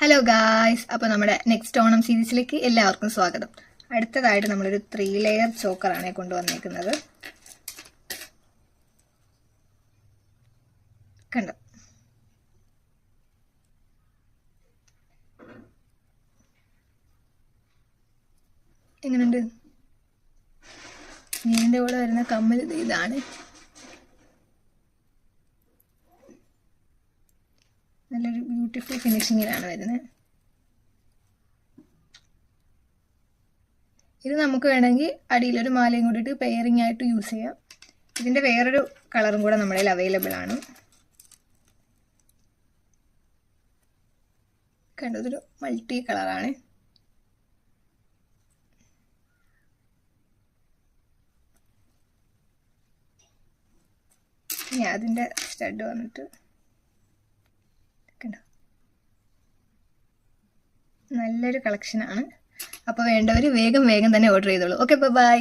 Hello guys, അപ്പോൾ നമ്മുടെ next Onam സീരീസിലേക്ക് എല്ലാവർക്കും സ്വാഗതം. അടുത്തതായിട്ട് നമ്മളൊരു 3 ലെയർ ചോക്കറാണ് കൊണ്ടുവന്നേക്കുന്നത്. കണ്ടോ, എങ്ങനെയുണ്ട്? ഇതിൻ്റെ കൂടെ വരുന്ന കമ്മൽ ഇതാണ്. നല്ലൊരു ബ്യൂട്ടിഫുൾ ഫിനിഷിങ്ങിലാണ് വരുന്നത്. ഇത് നമുക്ക് വേണമെങ്കിൽ അടിയിലൊരു മാലയും കൂടിയിട്ട് പെയറിംഗ് ആയിട്ട് യൂസ് ചെയ്യാം. ഇതിൻ്റെ വേറൊരു കളറും കൂടെ നമ്മുടെ കയ്യിൽ അവൈലബിൾ ആണ്. കണ്ടതൊരു മൾട്ടി കളറാണ്. ഇനി അതിൻ്റെ സ്റ്റഡ് വന്നിട്ട് കണ്ടോ, നല്ലൊരു കളക്ഷനാണ്. അപ്പോൾ വേണ്ടവർ വേഗം തന്നെ ഓർഡർ ചെയ്തോളൂ. Okay, by.